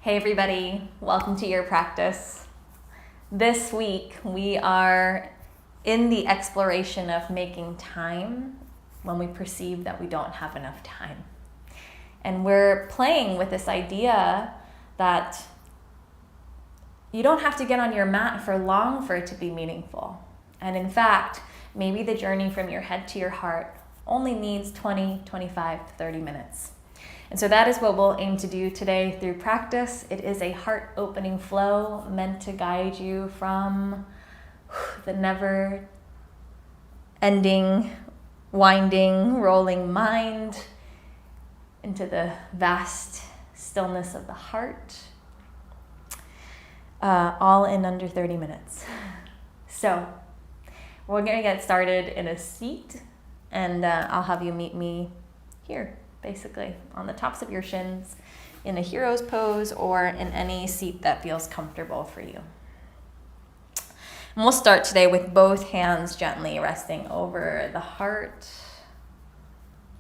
Hey everybody, welcome to your practice. This week we are in the exploration of making time when we perceive that we don't have enough time. And we're playing with this idea that you don't have to get on your mat for long for it to be meaningful. And in fact, maybe the journey from your head to your heart only needs 20, 25, 30 minutes. And so that is what we'll aim to do today through practice. It is a heart-opening flow meant to guide you from the never-ending, winding, rolling mind into the vast stillness of the heart, all in under 30 minutes. So we're going to get started in a seat, and I'll have you meet me here. Basically, on the tops of your shins, in a hero's pose, or in any seat that feels comfortable for you. And we'll start today with both hands gently resting over the heart.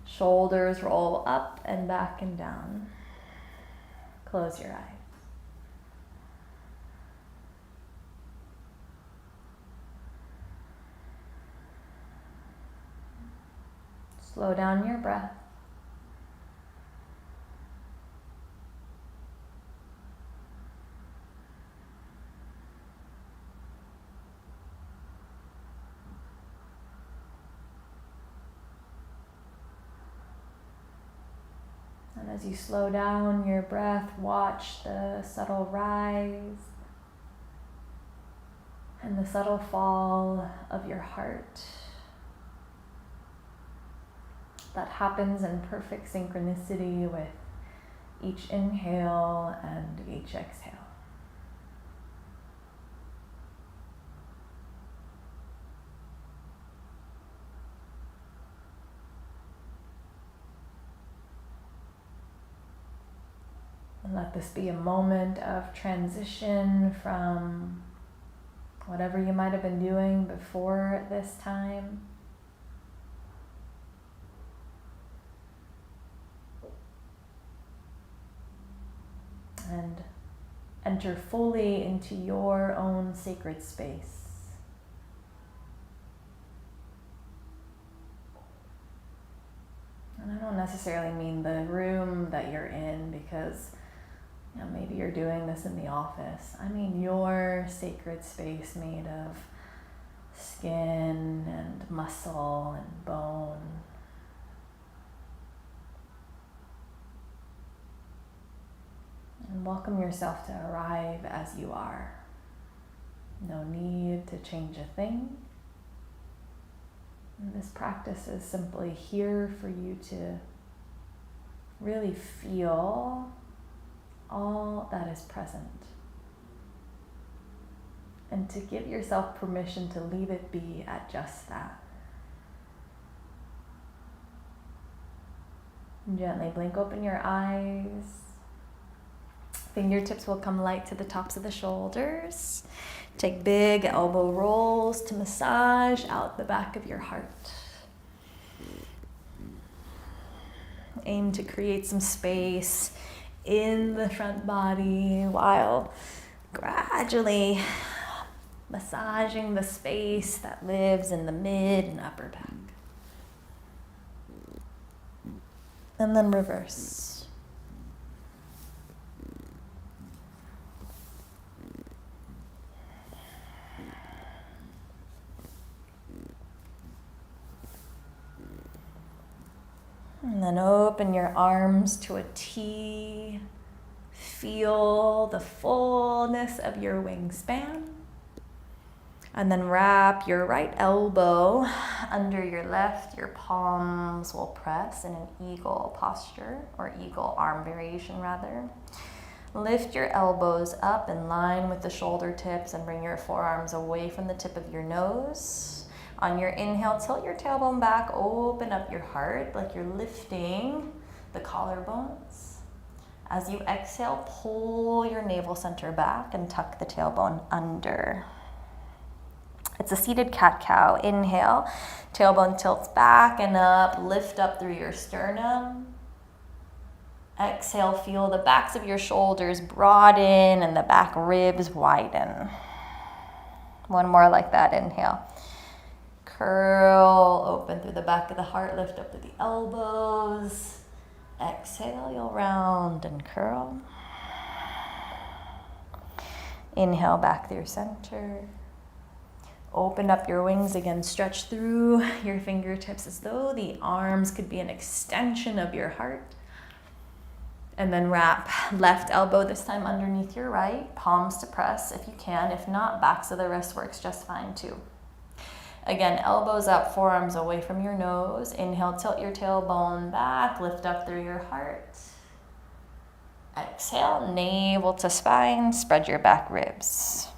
Shoulders roll up and back and down. Close your eyes. Slow down your breath. And as you slow down your breath, watch the subtle rise and the subtle fall of your heart that happens in perfect synchronicity with each inhale and each exhale. And let this be a moment of transition from whatever you might have been doing before this time. And enter fully into your own sacred space. And I don't necessarily mean the room that you're in, because maybe you're doing this in the office. I mean your sacred space made of skin and muscle and bone. And welcome yourself to arrive as you are. No need to change a thing. And this practice is simply here for you to really feel all that is present, and to give yourself permission to leave it be at just that. And gently blink open your eyes. Fingertips will come light to the tops of the shoulders. Take big elbow rolls to massage out the back of your heart. Aim to create some space in the front body while gradually massaging the space that lives in the mid and upper back. And then reverse. And then open your arms to a T. Feel the fullness of your wingspan. And then wrap your right elbow under your left. Your palms will press in an eagle posture, or eagle arm variation rather. Lift your elbows up in line with the shoulder tips and bring your forearms away from the tip of your nose. On your inhale, tilt your tailbone back, open up your heart like you're lifting the collarbones. As you exhale, pull your navel center back and tuck the tailbone under. It's a seated cat-cow. Inhale, tailbone tilts back and up, lift up through your sternum. Exhale, feel the backs of your shoulders broaden and the back ribs widen. One more like that, inhale. Curl, open through the back of the heart, lift up to the elbows. Exhale, you'll round and curl. Inhale, back through center. Open up your wings again, stretch through your fingertips as though the arms could be an extension of your heart. And then wrap left elbow this time underneath your right, palms to press if you can. If not, backs of the wrist works just fine too. Again, elbows up, forearms away from your nose. Inhale, tilt your tailbone back, lift up through your heart. Exhale, navel to spine, spread your back ribs.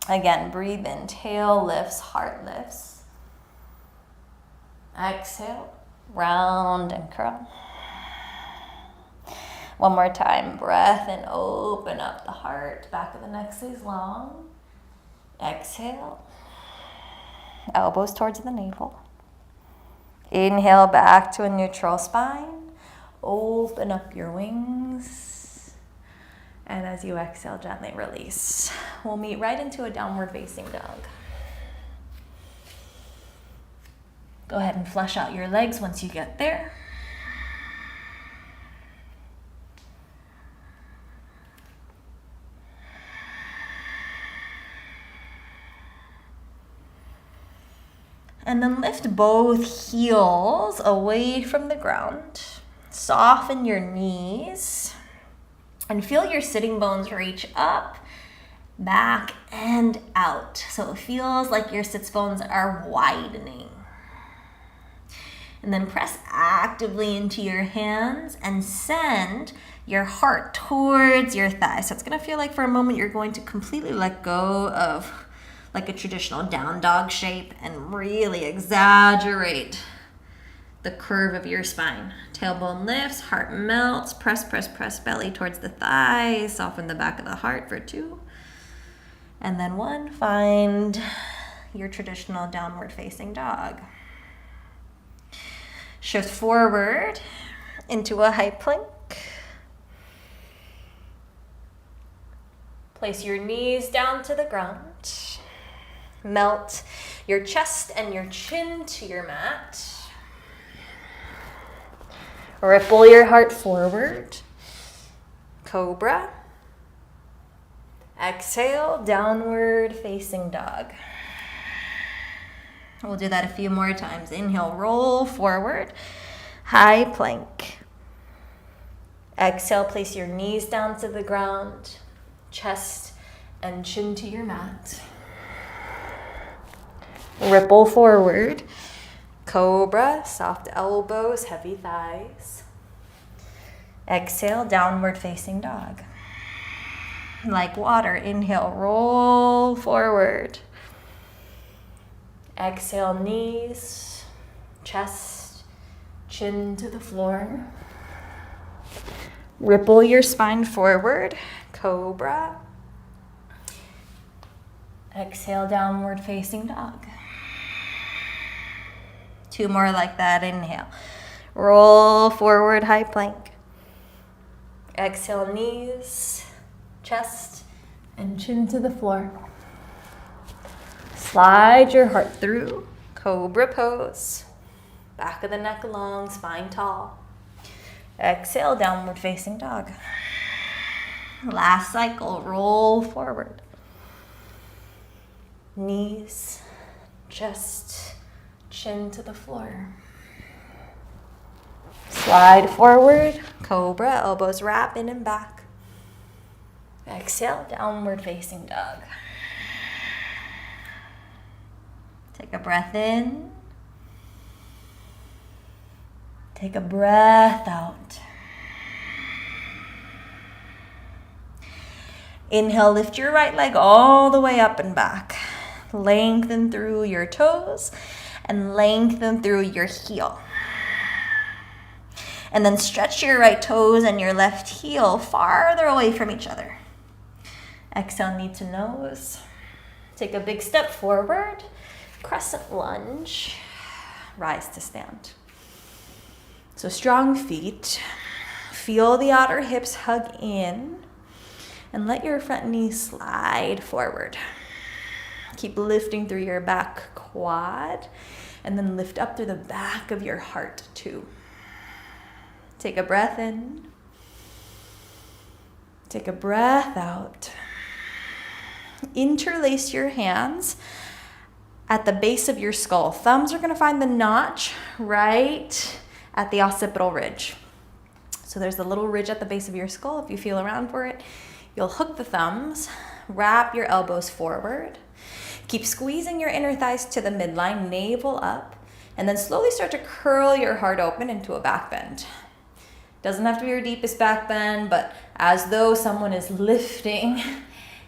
Again, breathe in, tail lifts, heart lifts. Exhale, round and curl. One more time, breath and open up the heart, back of the neck stays long. Exhale, elbows towards the navel. Inhale, back to a neutral spine. Open up your wings. And as you exhale, gently release. We'll meet right into a downward facing dog. Go ahead and flush out your legs once you get there. And then lift both heels away from the ground. Soften your knees. And feel your sitting bones reach up, back, and out. So it feels like your sits bones are widening. And then press actively into your hands and send your heart towards your thighs. So it's going to feel like for a moment you're going to completely let go of like a traditional down dog shape and really exaggerate the curve of your spine. Tailbone lifts, heart melts, press, press, press belly towards the thighs, soften the back of the heart for 2. And then 1, find your traditional downward facing dog. Shift forward into a high plank. Place your knees down to the ground. Melt your chest and your chin to your mat. Ripple your heart forward. Cobra. Exhale, downward facing dog. We'll do that a few more times. Inhale, roll forward. High plank. Exhale, place your knees down to the ground. Chest and chin to your mat. Ripple forward. Cobra, soft elbows, heavy thighs. Exhale, downward facing dog. Like water, inhale, roll forward. Exhale, knees, chest, chin to the floor. Ripple your spine forward, cobra. Exhale, downward facing dog. 2 more like that. Inhale. Roll forward, high plank. Exhale, knees, chest, and chin to the floor. Slide your heart through. Cobra pose. Back of the neck long, spine tall. Exhale, downward facing dog. Last cycle, roll forward. Knees, chest, chin to the floor. Slide forward, cobra, elbows wrap in and back. Exhale, downward facing dog. Take a breath in. Take a breath out. Inhale, lift your right leg all the way up and back. Lengthen through your toes and lengthen through your heel. And then stretch your right toes and your left heel farther away from each other. Exhale, knee to nose. Take a big step forward. Crescent lunge. Rise to stand. So strong feet. Feel the outer hips hug in and let your front knee slide forward. Keep lifting through your back quad and then lift up through the back of your heart too. Take a breath in. Take a breath out. Interlace your hands at the base of your skull. Thumbs are going to find the notch right at the occipital ridge. So there's a little ridge at the base of your skull. If you feel around for it, you'll hook the thumbs, wrap your elbows forward. Keep squeezing your inner thighs to the midline, navel up, and then slowly start to curl your heart open into a back bend. Doesn't have to be your deepest back bend, but as though someone is lifting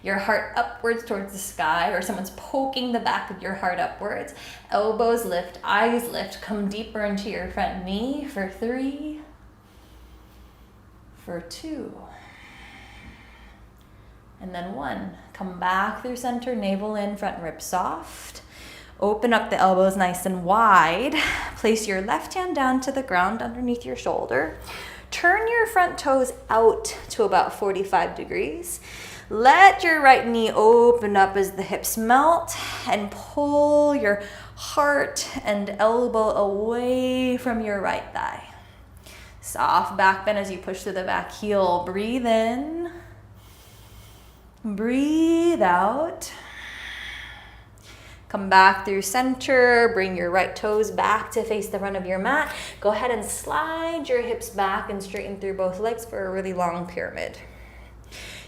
your heart upwards towards the sky, or someone's poking the back of your heart upwards. Elbows lift, eyes lift, come deeper into your front knee for 3, for 2, and then 1. Come back through center, navel in, front rib soft. Open up the elbows nice and wide. Place your left hand down to the ground underneath your shoulder. Turn your front toes out to about 45 degrees. Let your right knee open up as the hips melt and pull your heart and elbow away from your right thigh. Soft back bend as you push through the back heel. Breathe in. Breathe out. Come back through center. Bring your right toes back to face the front of your mat. Go ahead and slide your hips back and straighten through both legs for a really long pyramid.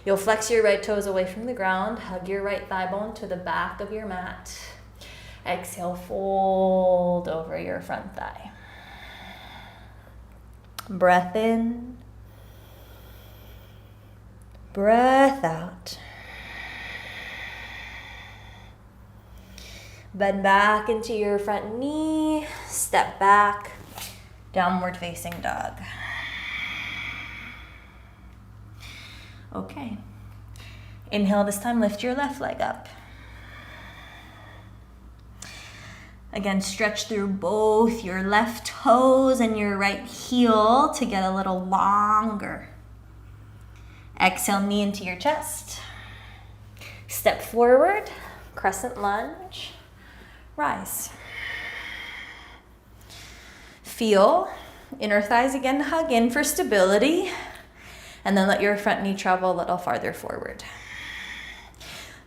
You'll flex your right toes away from the ground. Hug your right thigh bone to the back of your mat. Exhale, fold over your front thigh. Breath in. Breath out. Bend back into your front knee. Step back. Downward facing dog. Okay. Inhale this time, lift your left leg up. Again, stretch through both your left toes and your right heel to get a little longer. Exhale, knee into your chest. Step forward, crescent lunge, rise. Feel inner thighs again hug in for stability. And then let your front knee travel a little farther forward.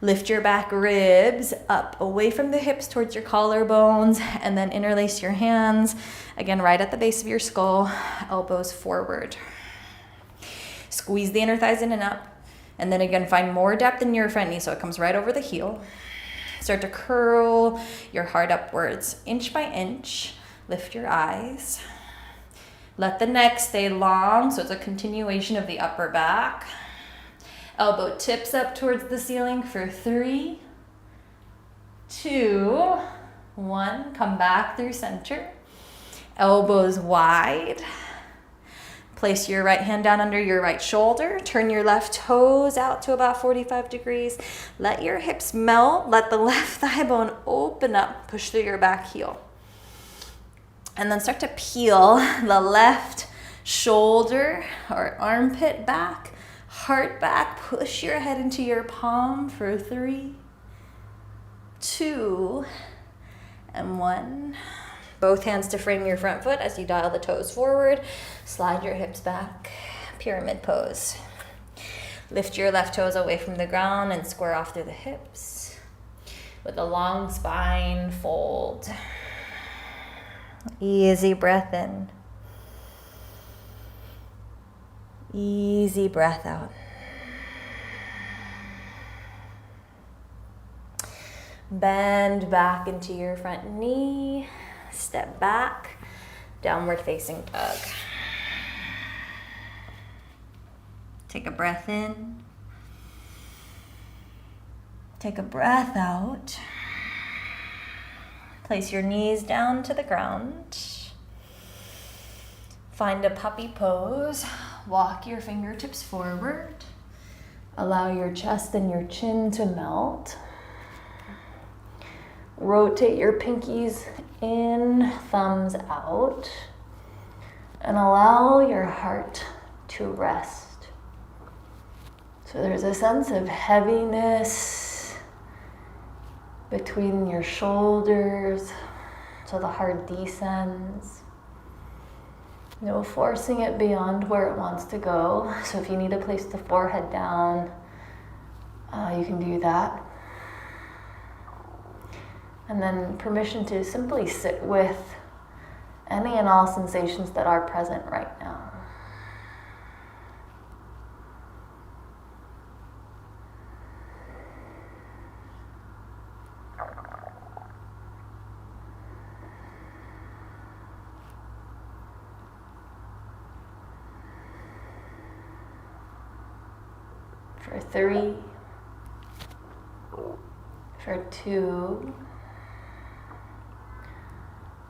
Lift your back ribs up away from the hips towards your collarbones, and then interlace your hands, again, right at the base of your skull, elbows forward. Squeeze the inner thighs in and up, and then again, find more depth in your front knee so it comes right over the heel. Start to curl your heart upwards, inch by inch. Lift your eyes. Let the neck stay long, so it's a continuation of the upper back. Elbow tips up towards the ceiling for 3, 2, 1. Come back through center. Elbows wide. Place your right hand down under your right shoulder. Turn your left toes out to about 45 degrees. Let your hips melt. Let the left thigh bone open up. Push through your back heel. And then start to peel the left shoulder or armpit back, heart back. Push your head into your palm for 3, 2, and 1. Both hands to frame your front foot as you dial the toes forward. Slide your hips back, pyramid pose. Lift your left toes away from the ground and square off through the hips. With a long spine, fold. Easy breath in. Easy breath out. Bend back into your front knee. Step back. Downward facing dog. Take a breath in. Take a breath out. Place your knees down to the ground. Find a puppy pose. Walk your fingertips forward. Allow your chest and your chin to melt. Rotate your pinkies in, thumbs out. And allow your heart to to rest. So there's a sense of heaviness between your shoulders, so the heart descends. No forcing it beyond where it wants to go. So if you need to place the forehead down, you can do that. And then permission to simply sit with any and all sensations that are present right now. For 3, for 2,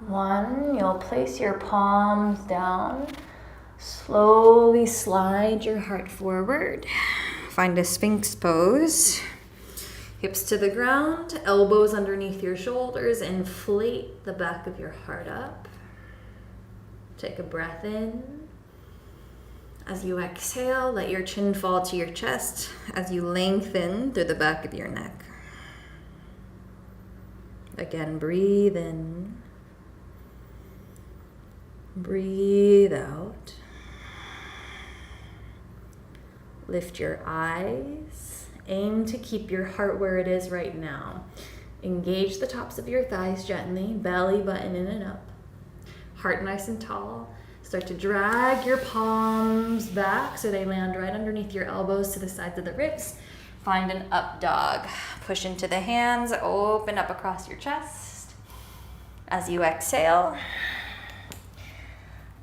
1, you'll place your palms down. Slowly slide your heart forward. Find a Sphinx pose. Hips to the ground, elbows underneath your shoulders. Inflate the back of your heart up. Take a breath in. As you exhale, let your chin fall to your chest as you lengthen through the back of your neck. Again, breathe in. Breathe out. Lift your eyes. Aim to keep your heart where it is right now. Engage the tops of your thighs gently, belly button in and up. Heart nice and tall. Start to drag your palms back so they land right underneath your elbows to the sides of the ribs. Find an up dog. Push into the hands, open up across your chest. As you exhale,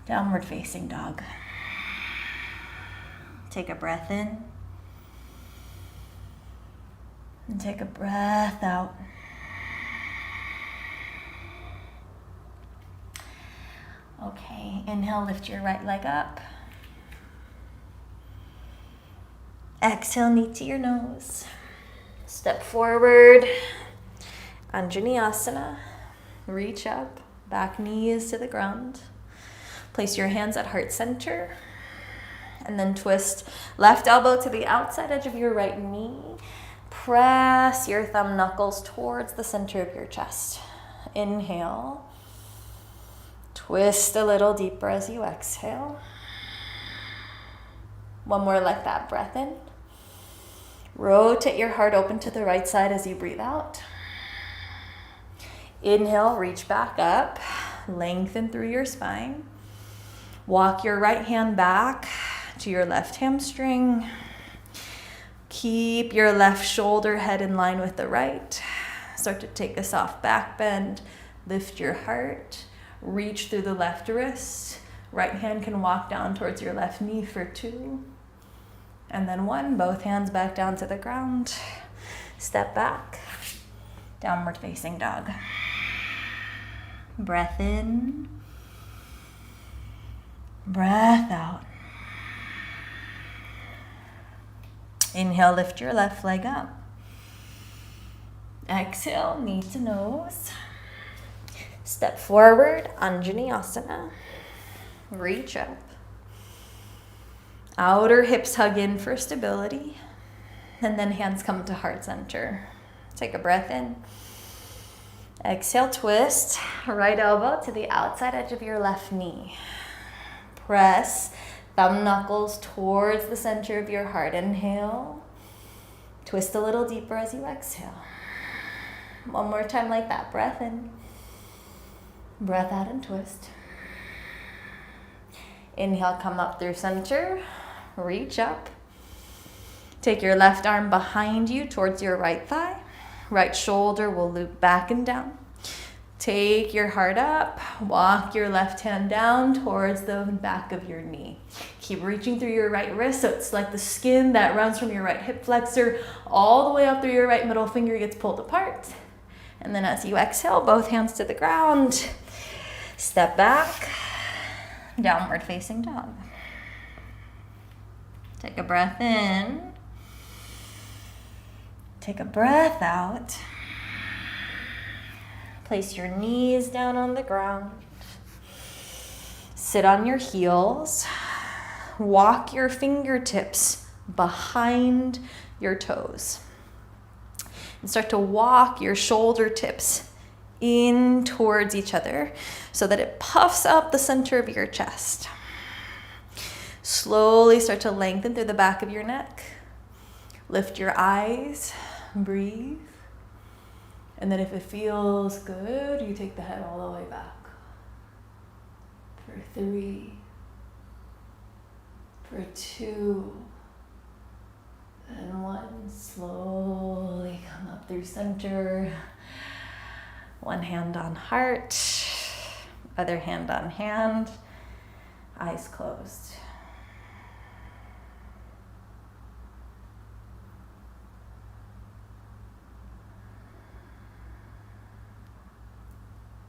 downward facing dog. Take a breath in. And take a breath out. Okay, inhale, lift your right leg up. Exhale, knee to your nose. Step forward, Anjaneyasana. Reach up, back knee is to the ground. Place your hands at heart center. And then twist left elbow to the outside edge of your right knee. Press your thumb knuckles towards the center of your chest. Inhale. Twist a little deeper as you exhale. One more like that, breath in. Rotate your heart open to the right side as you breathe out. Inhale, reach back up. Lengthen through your spine. Walk your right hand back to your left hamstring. Keep your left shoulder head in line with the right. Start to take a soft back bend. Lift your heart. Reach through the left wrist. Right hand can walk down towards your left knee for 2. And then 1, both hands back down to the ground. Step back. Downward facing dog. Breath in. Breath out. Inhale, lift your left leg up. Exhale, knee to nose. Step forward, Anjaneyasana. Reach up. Outer hips hug in for stability. And then hands come to heart center. Take a breath in. Exhale, twist. Right elbow to the outside edge of your left knee. Press thumb knuckles towards the center of your heart. Inhale. Twist a little deeper as you exhale. One more time like that. Breath in. Breath out and twist. Inhale, come up through center. Reach up. Take your left arm behind you towards your right thigh. Right shoulder will loop back and down. Take your heart up. Walk your left hand down towards the back of your knee. Keep reaching through your right wrist so it's like the skin that runs from your right hip flexor all the way up through your right middle finger gets pulled apart. And then as you exhale, both hands to the ground. Step back, downward facing dog. Take a breath in. Take a breath out. Place your knees down on the ground. Sit on your heels. walk your fingertips behind your toes. And start to walk your shoulder tips in towards each other so that it puffs up the center of your chest. Slowly start to lengthen through the back of your neck. Lift your eyes, breathe. And then if it feels good, you take the head all the way back. For 3, for 2, and 1. Slowly come up through center. One hand on heart, other hand on hand, eyes closed.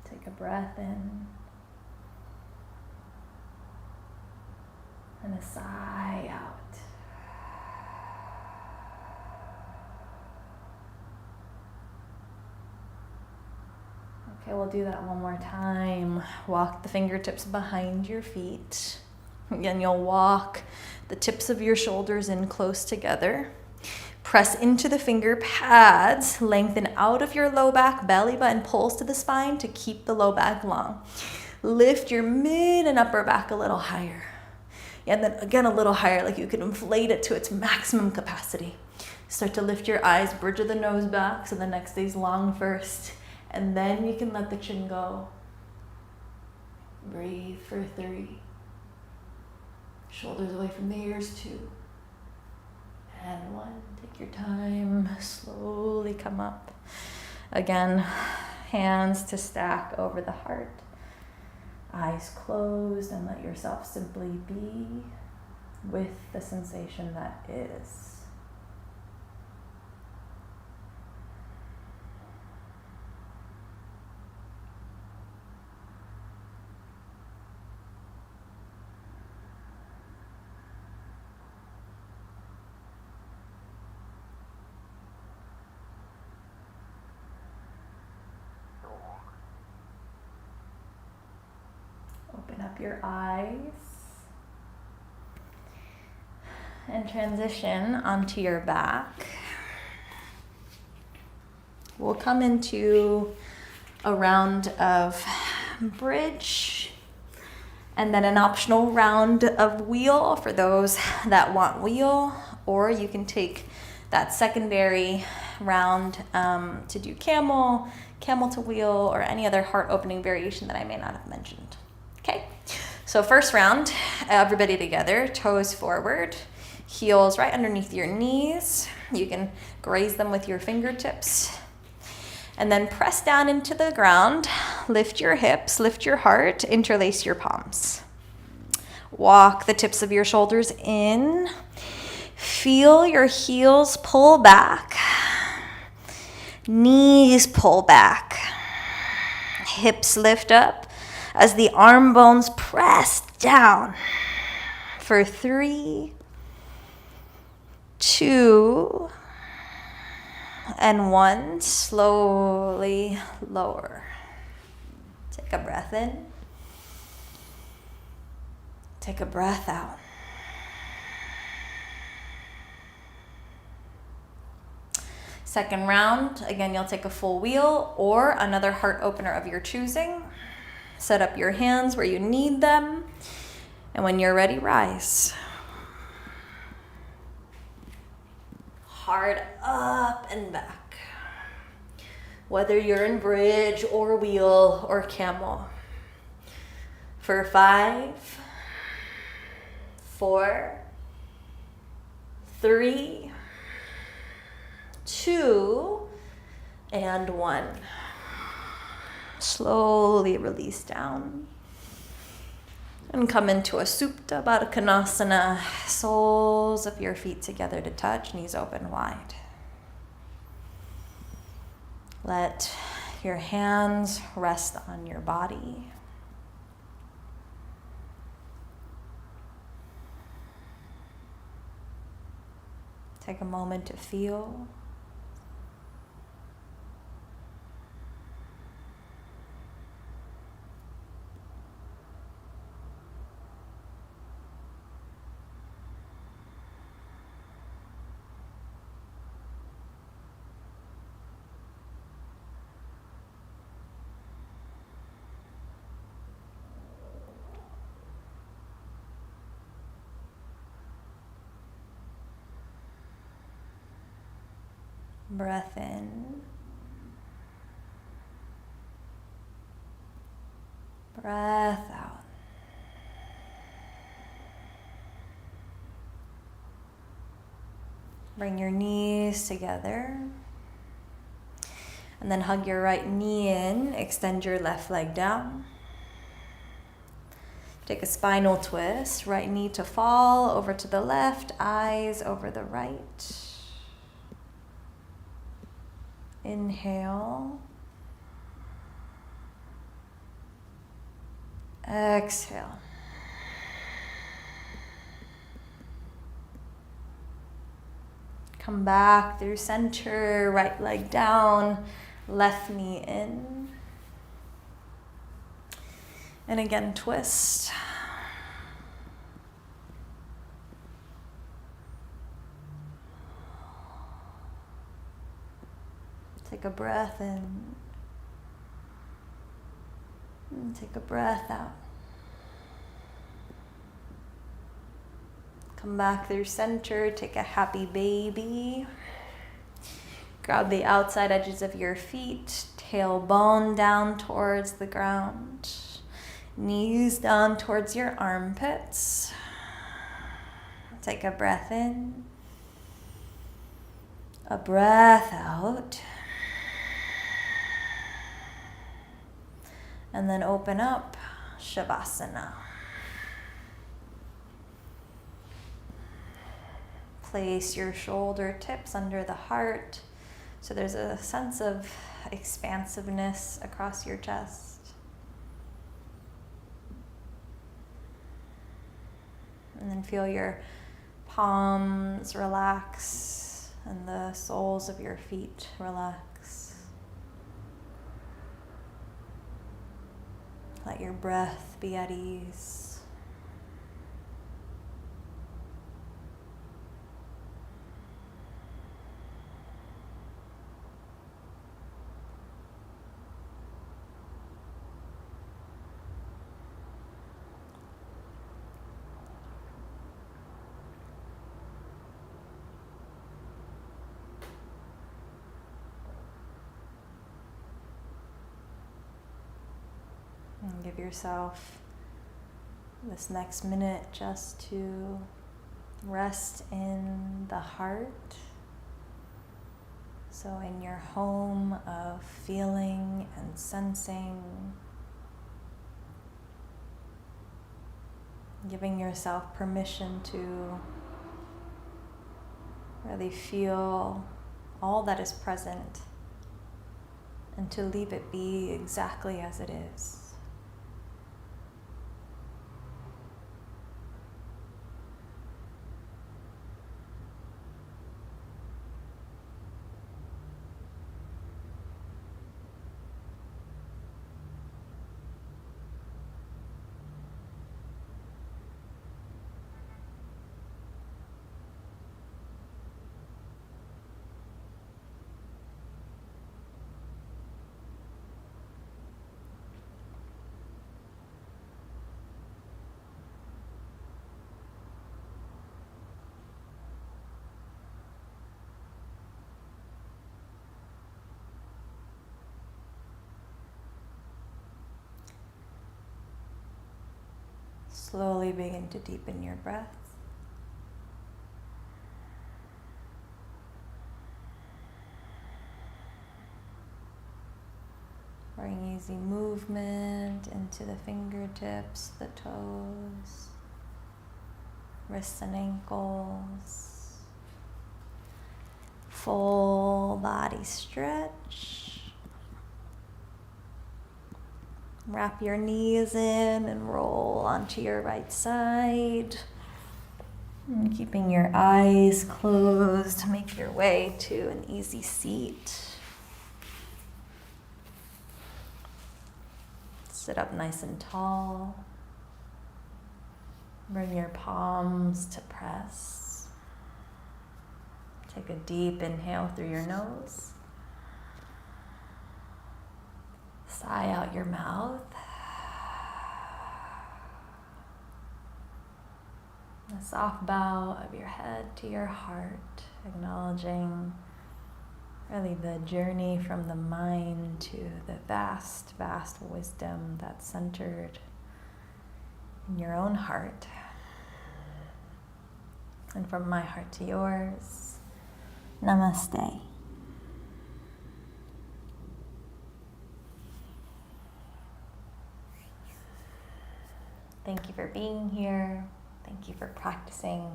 Take a breath in and a sigh out. Okay, we'll do that one more time. Walk the fingertips behind your feet. Again, you'll walk the tips of your shoulders in close together. Press into the finger pads, lengthen out of your low back, belly button pulls to the spine to keep the low back long. Lift your mid and upper back a little higher. And then again, a little higher, like you can inflate it to its maximum capacity. Start to lift your eyes, bridge of the nose back, so the neck stays long first. And then you can let the chin go. Breathe for 3. Shoulders away from the ears, 2. And 1. Take your time. Slowly come up. Again, hands to stack over the heart. Eyes closed, and let yourself simply be with the sensation that is. Open up your eyes and transition onto your back. We'll come into a round of bridge and then an optional round of wheel for those that want wheel, or you can take that secondary round to do camel to wheel, or any other heart opening variation that I may not have mentioned. Okay, so first round, everybody together, toes forward, heels right underneath your knees. You can graze them with your fingertips. And then press down into the ground, lift your hips, lift your heart, interlace your palms. Walk the tips of your shoulders in. Feel your heels pull back. Knees pull back. Hips lift up as the arm bones press down. For 3, 2, and 1. Slowly lower. Take a breath in. Take a breath out. Second round, again, you'll take a full wheel or another heart opener of your choosing. Set up your hands where you need them. And when you're ready, rise. Hard up and back. Whether you're in bridge or wheel or camel. For 5, 4, 3, 2, and 1. Slowly release down and come into a Supta Baddha Konasana. Soles of your feet together to touch, knees open wide. Let your hands rest on your body. Take a moment to feel. Breath in. Breath out. Bring your knees together. And then hug your right knee in. Extend your left leg down. Take a spinal twist. Right knee to fall over to the left. Eyes over the right. Inhale. Exhale. Come back through center, right leg down, left knee in. And again, twist. Take a breath in. And take a breath out. Come back through center, take a happy baby. Grab the outside edges of your feet, tailbone down towards the ground. Knees down towards your armpits. Take a breath in. A breath out. And then open up, Shavasana. Place your shoulder tips under the heart so there's a sense of expansiveness across your chest. And then feel your palms relax and the soles of your feet relax. Let your breath be at ease. And give yourself this next minute just to rest in the heart. So in your home of feeling and sensing, giving yourself permission to really feel all that is present and to leave it be exactly as it is. Slowly begin to deepen your breath. Bring easy movement into the fingertips, the toes, wrists and ankles. Full body stretch. Wrap your knees in and roll onto your right side. And keeping your eyes closed, make your way to an easy seat. Sit up nice and tall. Bring your palms to press. Take a deep inhale through your nose. Sigh out your mouth. A soft bow of your head to your heart, acknowledging Really the journey from the mind to the vast, vast wisdom that's centered in your own heart. And from my heart to yours, namaste. Thank you for being here. Thank you for practicing.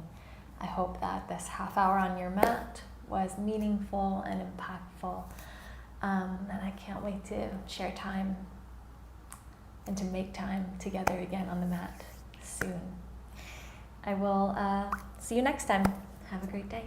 I hope that this half hour on your mat was meaningful and impactful. And I can't wait to share time and to make time together again on the mat soon. I will see you next time. Have a great day.